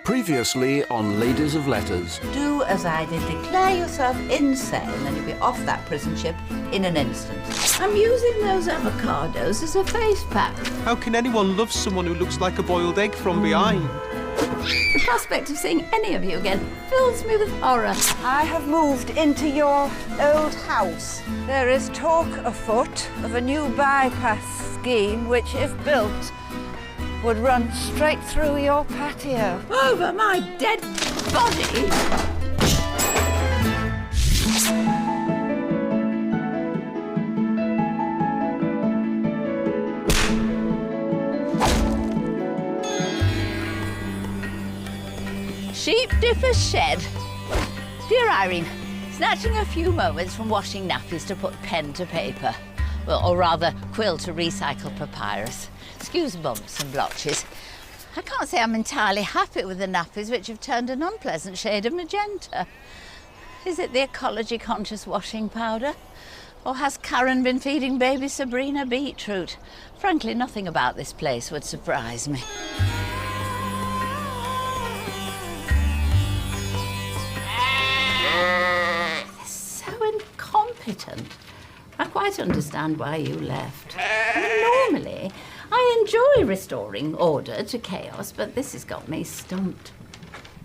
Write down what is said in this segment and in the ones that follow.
Previously on Ladies of Letters. Do as I did. Declare yourself insane and you'll be off that prison ship in an instant. I'm using those avocados as a face pack. How can anyone love someone who looks like a boiled egg from behind? The prospect of seeing any of you again fills me with horror. I have moved into your old house. There is talk afoot of a new bypass scheme which, if built, would run straight through your patio. Over my dead body! Sheep dipper shed. Dear Irene, snatching a few moments from washing nappies to put pen to paper. Well, or rather, quill to recycle papyrus. Excuse bumps and blotches. I can't say I'm entirely happy with the nappies, which have turned an unpleasant shade of magenta. Is it the ecology-conscious washing powder? Or has Karen been feeding baby Sabrina beetroot? Frankly, nothing about this place would surprise me. They're so incompetent. I quite understand why you left. I mean, normally, I enjoy restoring order to chaos, but this has got me stumped.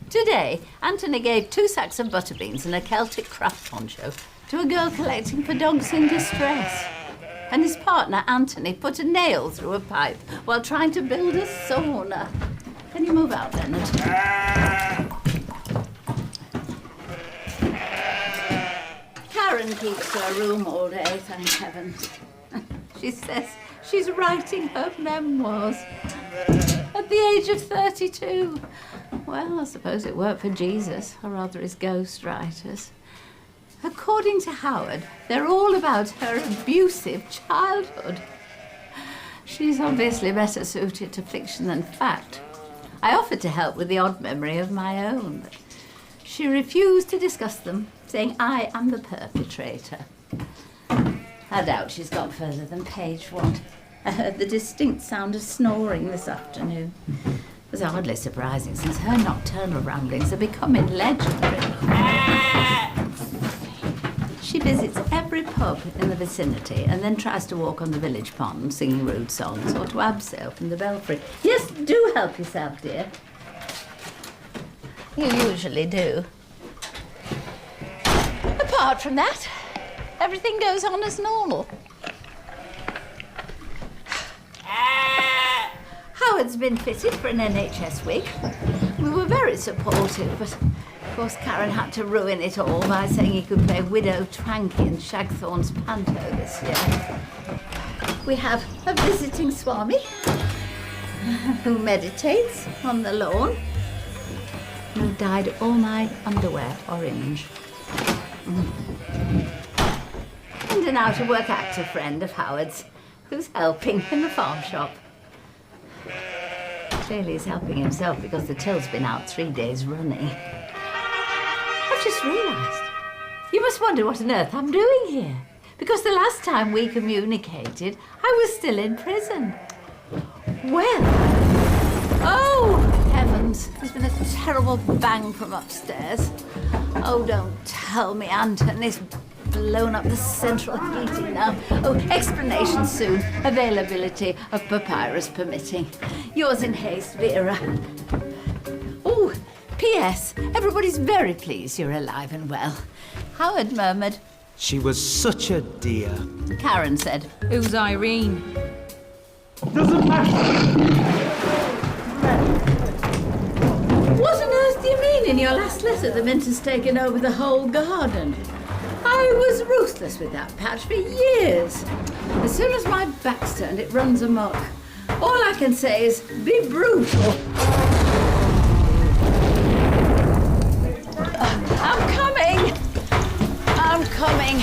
Today, Anthony gave 2 sacks of butter beans and a Celtic craft poncho to a girl collecting for dogs in distress. And his partner, Anthony, put a nail through a pipe while trying to build a sauna. Can you move out, Leonard? Karen keeps her room all day, thank heaven. She says she's writing her memoirs at the age of 32. Well, I suppose it worked for Jesus, or rather his ghostwriters. According to Howard, they're all about her abusive childhood. She's obviously better suited to fiction than fact. I offered to help with the odd memory of my own, but she refused to discuss them, saying I am the perpetrator. I doubt she's got further than page 1. I heard the distinct sound of snoring this afternoon. It was hardly surprising, since her nocturnal ramblings are becoming legendary. She visits every pub in the vicinity and then tries to walk on the village pond singing rude songs or to abseil from the belfry. Yes, do help yourself, dear. You usually do. Apart from that, everything goes on as normal. Howard's been fitted for an NHS wig. We were very supportive, but of course Karen had to ruin it all by saying he could play Widow Twankey in Shagthorne's panto this year. We have a visiting Swami who meditates on the lawn, who dyed all my underwear orange. And an out-of-work actor friend of Howard's who's helping in the farm shop. Clearly he's helping himself because the till's been out 3 days running. I've just realised. You must wonder what on earth I'm doing here. Because the last time we communicated, I was still in prison. Well, oh, heavens, there's been a terrible bang from upstairs. Oh, don't tell me Anthony's blown up the central heating now. Oh, explanation soon. Availability of papyrus permitting. Yours in haste, Vera. Oh, P.S. Everybody's very pleased you're alive and well. Howard murmured. She was such a dear. Karen said. Who's Irene? Doesn't matter. What on earth do you mean in your last letter the mint has taken over the whole garden? I was ruthless with that patch for years. As soon as my back's turned, it runs amok. All I can say is, be brutal. I'm coming. I'm coming.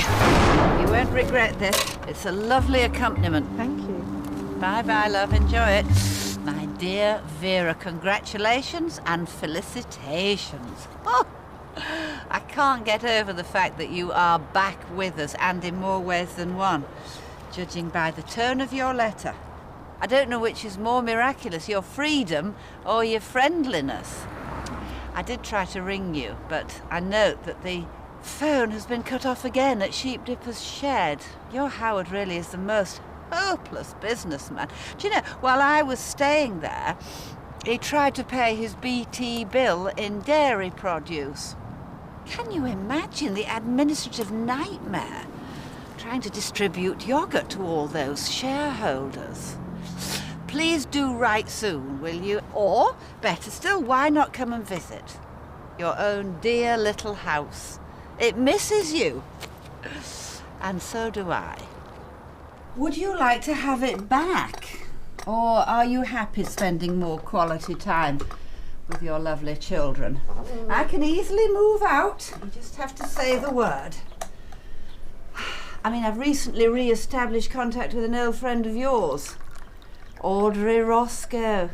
You won't regret this. It's a lovely accompaniment. Thank you. Bye-bye, love. Enjoy it. My dear Vera, congratulations and felicitations. Oh, I can't get over the fact that you are back with us, and in more ways than one, judging by the tone of your letter. I don't know which is more miraculous, your freedom or your friendliness. I did try to ring you, but I note that the phone has been cut off again at Sheep Dipper's shed. Your Howard really is the most hopeless businessman. Do you know, while I was staying there, he tried to pay his BT bill in dairy produce. Can you imagine the administrative nightmare? Trying to distribute yoghurt to all those shareholders. Please do write soon, will you? Or, better still, why not come and visit? Your own dear little house. It misses you. And so do I. Would you like to have it back? Or are you happy spending more quality time with your lovely children? I can easily move out. You just have to say the word. I mean, I've recently re-established contact with an old friend of yours, Audrey Roscoe.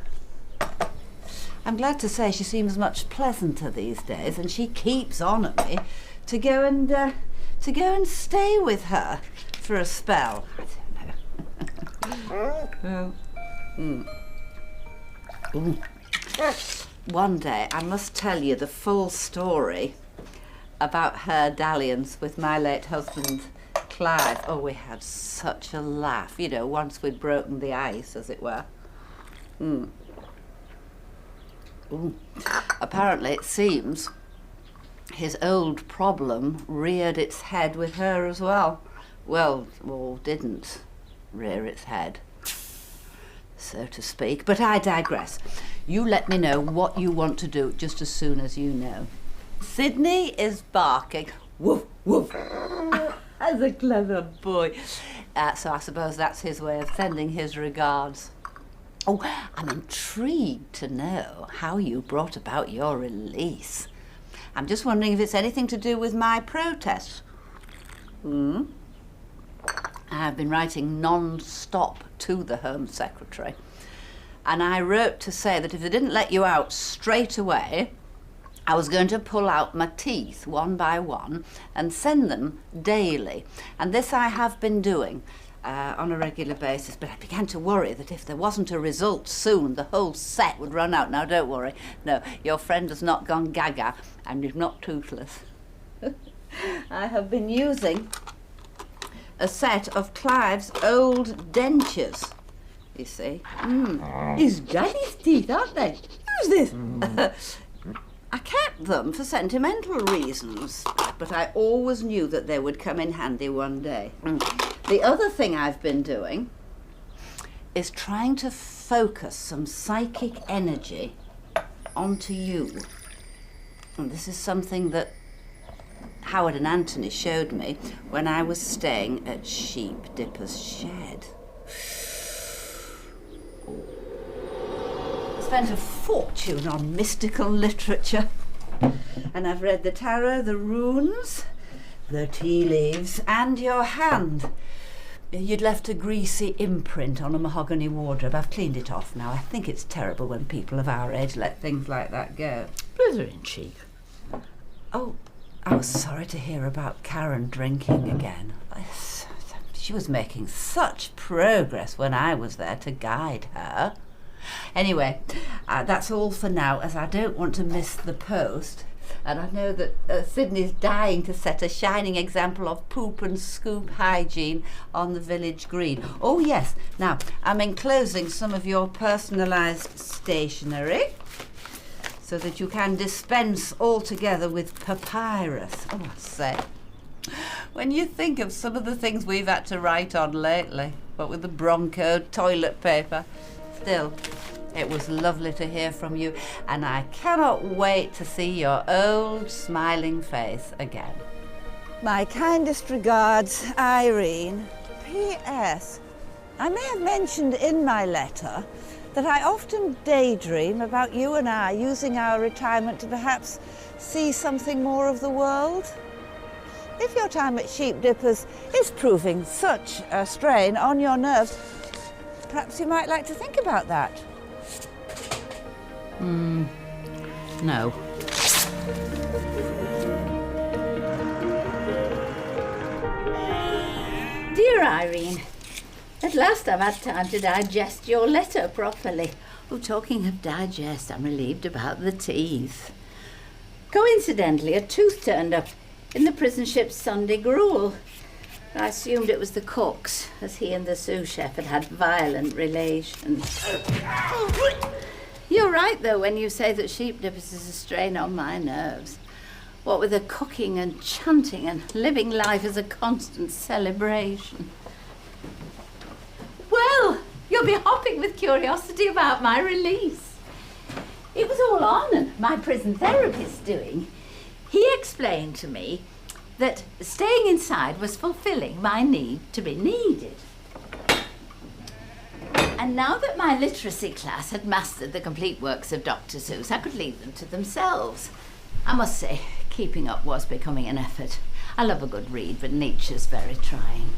I'm glad to say she seems much pleasanter these days, and she keeps on at me to go and stay with her for a spell. I don't know. One day I must tell you the full story about her dalliance with my late husband, Clive. Oh, we had such a laugh, you know, once we'd broken the ice, as it were. Apparently, it seems, his old problem reared its head with her as well. Well, or didn't rear its head, so to speak. But I digress. You let me know what you want to do just as soon as you know. Sydney is barking. Woof, woof. As a clever boy. So I suppose that's his way of sending his regards. Oh, I'm intrigued to know how you brought about your release. I'm just wondering if it's anything to do with my protest. I've been writing non-stop to the Home Secretary, and I wrote to say that if they didn't let you out straight away, I was going to pull out my teeth one by one and send them daily. And this I have been doing on a regular basis, but I began to worry that if there wasn't a result soon, the whole set would run out. Now, don't worry. No, your friend has not gone gaga, and is not toothless. I have been using a set of Clive's old dentures, you see. His daddy's teeth, aren't they? Who's this? I kept them for sentimental reasons, but I always knew that they would come in handy one day. The other thing I've been doing is trying to focus some psychic energy onto you. And this is something that Howard and Anthony showed me when I was staying at Sheep Dipper's shed. Spent a fortune on mystical literature, and I've read the tarot, the runes, the tea leaves, and your hand. You'd left a greasy imprint on a mahogany wardrobe. I've cleaned it off now. I think it's terrible when people of our age let things like that go. Blithering cheek. Oh, I was sorry to hear about Karen drinking again. She was making such progress when I was there to guide her. Anyway, that's all for now, as I don't want to miss the post. And I know that Sydney's dying to set a shining example of poop and scoop hygiene on the village green. Oh yes, now I'm enclosing some of your personalised stationery so that you can dispense altogether with papyrus. Oh, I say, when you think of some of the things we've had to write on lately, what with the Bronco toilet paper, still, it was lovely to hear from you, and I cannot wait to see your old smiling face again. My kindest regards, Irene. P.S. I may have mentioned in my letter that I often daydream about you and I using our retirement to perhaps see something more of the world. If your time at Sheep Dippers is proving such a strain on your nerves, perhaps you might like to think about that. No. Dear Irene, at last I've had time to digest your letter properly. Oh, talking of digest, I'm relieved about the teeth. Coincidentally, a tooth turned up in the prison ship's Sunday gruel. I assumed it was the cook's, as he and the sous chef had violent relations. You're right, though, when you say that sheepdippers is a strain on my nerves. What with the cooking and chanting and living life as a constant celebration. Well, you'll be hopping with curiosity about my release. It was all on and my prison therapist doing. He explained to me that staying inside was fulfilling my need to be needed. And now that my literacy class had mastered the complete works of Dr. Seuss, I could leave them to themselves. I must say, keeping up was becoming an effort. I love a good read, but Nietzsche's very trying.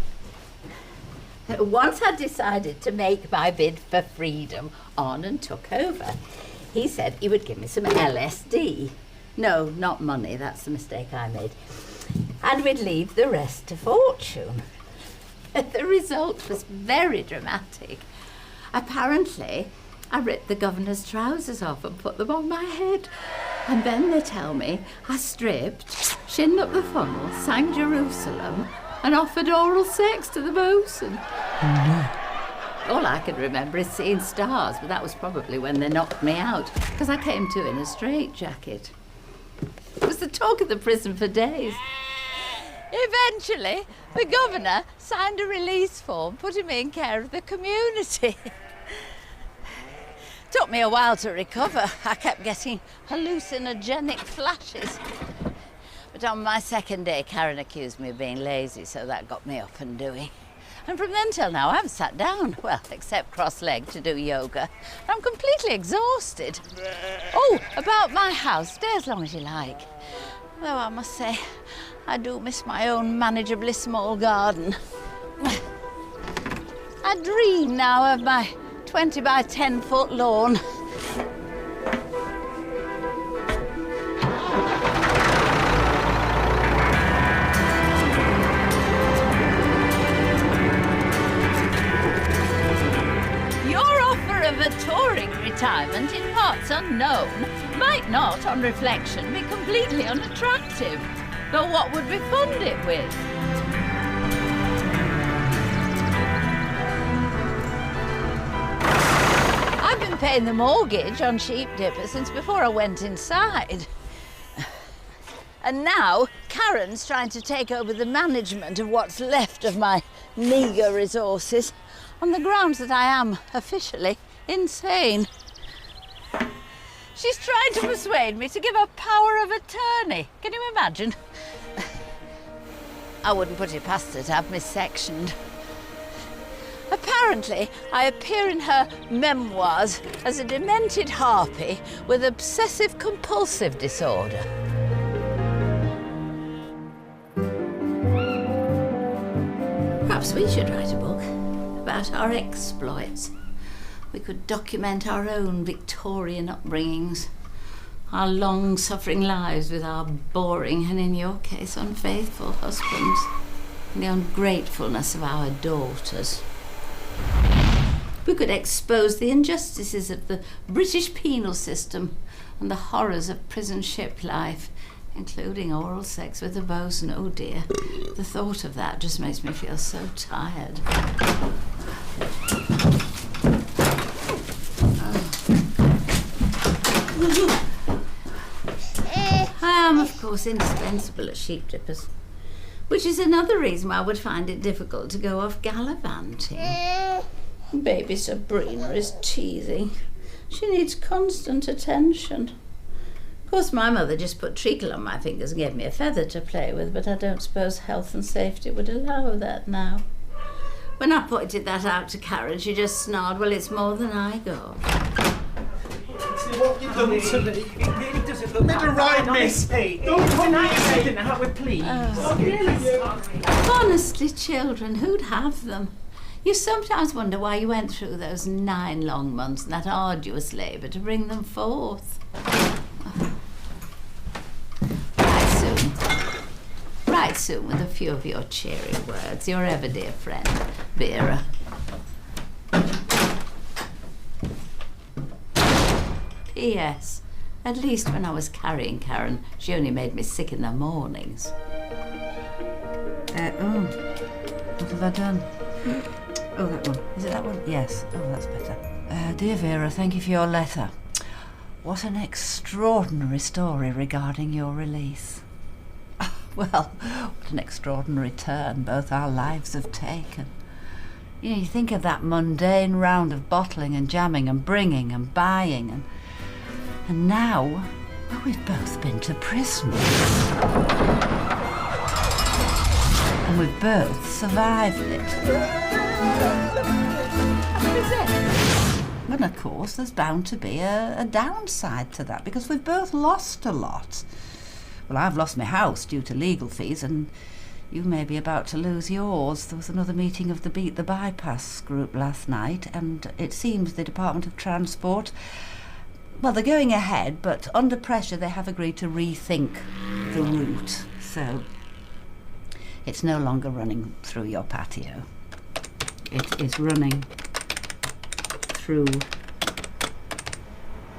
Once I decided to make my bid for freedom on and took over, he said he would give me some LSD. No, not money, that's the mistake I made. And we'd leave the rest to fortune. The result was very dramatic. Apparently, I ripped the governor's trousers off and put them on my head. And then they tell me I stripped, shinned up the funnel, sang Jerusalem, and offered oral sex to the bosun. All I can remember is seeing stars, but that was probably when they knocked me out, because I came to in a straitjacket. It was the talk of the prison for days. Eventually, the governor signed a release form, putting me in care of the community. Took me a while to recover. I kept getting hallucinogenic flashes. But on my second day, Karen accused me of being lazy, so that got me up and doing. And from then till now, I haven't sat down. Well, except cross-legged to do yoga. I'm completely exhausted. Oh, about my house, stay as long as you like. Though I must say, I do miss my own manageably small garden. I dream now of my 20 by 10 foot lawn. Your offer of a touring retirement in parts unknown might not, on reflection, be completely unattractive. But what would we fund it with? I've been paying the mortgage on Sheepdipper since before I went inside. And now Karen's trying to take over the management of what's left of my meagre resources on the grounds that I am officially insane. She's trying to persuade me to give her power of attorney. Can you imagine? I wouldn't put it past her to have me sectioned. Apparently, I appear in her memoirs as a demented harpy with obsessive-compulsive disorder. Perhaps we should write a book about our exploits. We could document our own Victorian upbringings, our long-suffering lives with our boring and, in your case, unfaithful husbands, and the ungratefulness of our daughters. We could expose the injustices of the British penal system and the horrors of prison ship life, including oral sex with the bosun. Oh dear, the thought of that just makes me feel so tired. I am, of course, indispensable at Sheepdippers, which is another reason why I would find it difficult to go off gallivanting. Baby Sabrina is teething. She needs constant attention. Of course, my mother just put treacle on my fingers and gave me a feather to play with, but I don't suppose health and safety would allow that now. When I pointed that out to Karen, she just snarled, well, it's more than I got. What you've done to me. It really doesn't look Never right, miss. Don't come here now, please. Honestly, children, who'd have them? You sometimes wonder why you went through those 9 long months and that arduous labour to bring them forth. Right soon with a few of your cheery words. Your ever dear friend, Vera. P.S. At least when I was carrying Karen, she only made me sick in the mornings. What have I done? Oh, that one. Is it that one? Yes. Oh, that's better. Dear Vera, thank you for your letter. What an extraordinary story regarding your release. Well, what an extraordinary turn both our lives have taken. You know, you think of that mundane round of bottling and jamming and bringing and buying, and now, well, we've both been to prison. And we've both survived it. What is it? And of course, there's bound to be a downside to that, because we've both lost a lot. Well, I've lost my house due to legal fees, and you may be about to lose yours. There was another meeting of the Beat the Bypass group last night, and it seems the Department of Transport, well, they're going ahead, but under pressure they have agreed to rethink the route. So it's no longer running through your patio. It is running through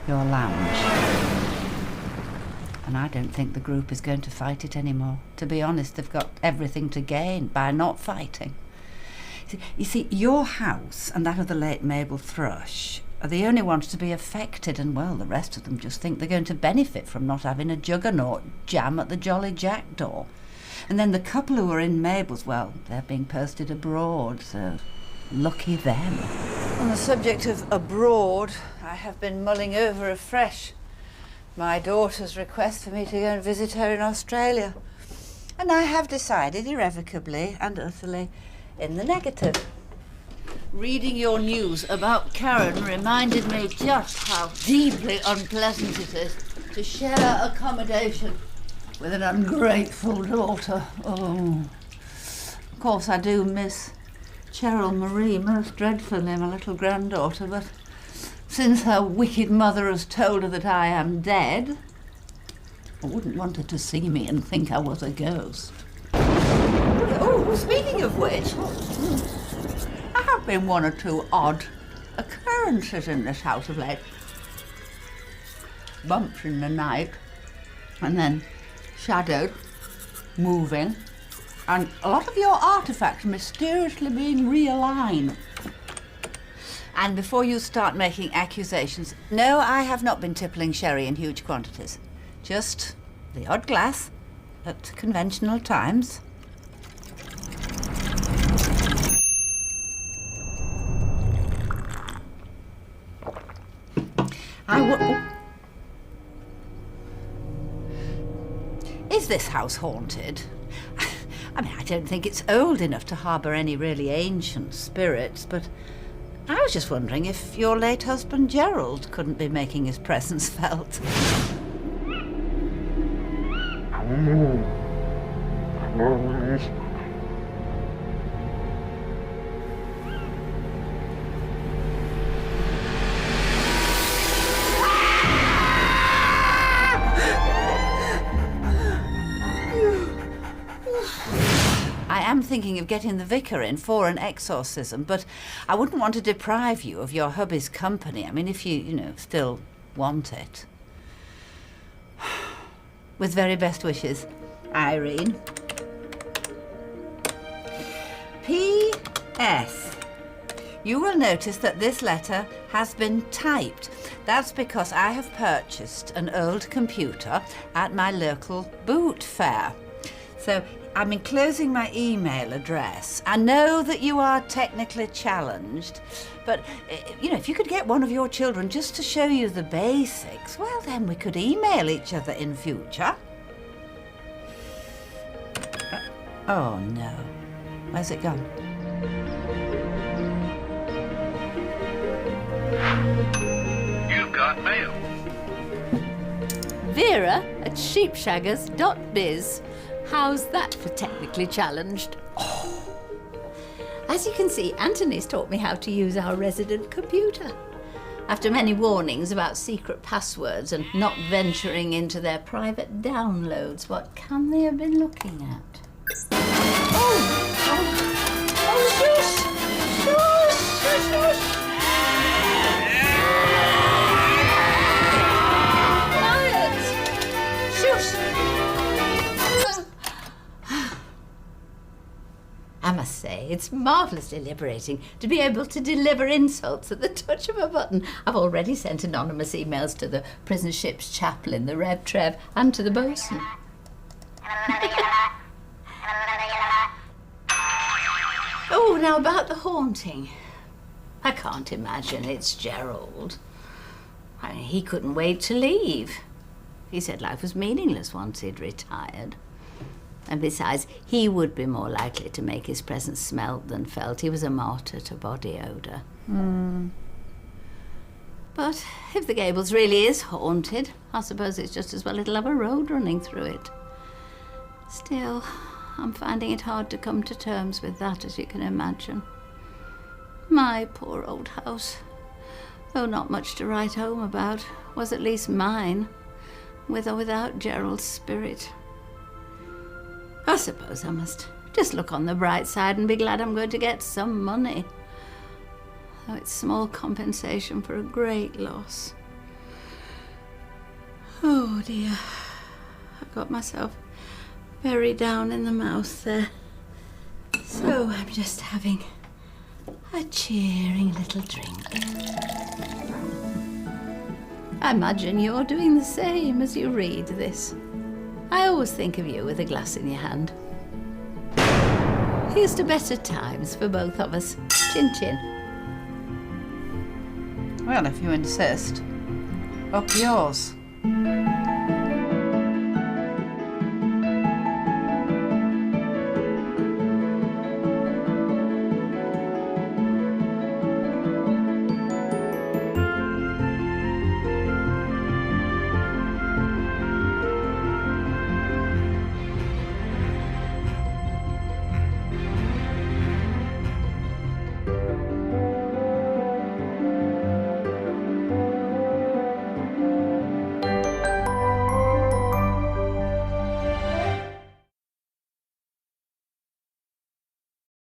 your lounge. And I don't think the group is going to fight it anymore. To be honest, they've got everything to gain by not fighting. You see, your house and that of the late Mabel Thrush are the only ones to be affected, and, well, the rest of them just think they're going to benefit from not having a juggernaut jam at the Jolly Jackdaw. And then the couple who are in Mabel's, well, they're being posted abroad, so lucky them. On the subject of abroad, I have been mulling over afresh my daughter's request for me to go and visit her in Australia. And I have decided irrevocably and utterly in the negative. Reading your news about Karen reminded me just how deeply unpleasant it is to share accommodation with an ungrateful daughter. Oh. Of course, I do miss Cheryl Marie most dreadfully, my little granddaughter, but since her wicked mother has told her that I am dead, I wouldn't want her to see me and think I was a ghost. Oh, speaking of which, there have been one or two odd occurrences in this house of late. Bumps in the night, and then shadowed, moving, and a lot of your artifacts mysteriously being realigned. And before you start making accusations, no, I have not been tippling sherry in huge quantities. Just the odd glass at conventional times. Is this house haunted? I mean, I don't think it's old enough to harbour any really ancient spirits, but I was just wondering if your late husband Gerald couldn't be making his presence felt. I am thinking of getting the vicar in for an exorcism, but I wouldn't want to deprive you of your hubby's company. I mean, if you still want it. With very best wishes, Irene. P.S. You will notice that this letter has been typed. That's because I have purchased an old computer at my local boot fair. So I'm enclosing my email address. I know that you are technically challenged, but, if you could get one of your children just to show you the basics, well, then we could email each other in future. Oh, no. Where's it gone? You've got mail. Vera at sheepshaggers.biz. How's that for technically challenged? As you can see, Anthony's taught me how to use our resident computer. After many warnings about secret passwords and not venturing into their private downloads, what can they have been looking at? Shush! must say, it's marvellously liberating to be able to deliver insults at the touch of a button. I've already sent anonymous emails to the prison ship's chaplain, the Rev Trev, and to the bosun. Oh, now about the haunting. I can't imagine it's Gerald. I mean, he couldn't wait to leave. He said life was meaningless once he'd retired. And besides, he would be more likely to make his presence smelled than felt. He was a martyr to body odour. But if the Gables really is haunted, I suppose it's just as well it'll have a road running through it. Still, I'm finding it hard to come to terms with that, as you can imagine. My poor old house, though not much to write home about, was at least mine, with or without Gerald's spirit. I suppose I must just look on the bright side and be glad I'm going to get some money, though it's small compensation for a great loss. Oh dear, I got myself very down in the mouth there. So I'm just having a cheering little drink. I imagine you're doing the same as you read this. I always think of you with a glass in your hand. Here's to better times for both of us. Chin chin. Well, if you insist. Up yours.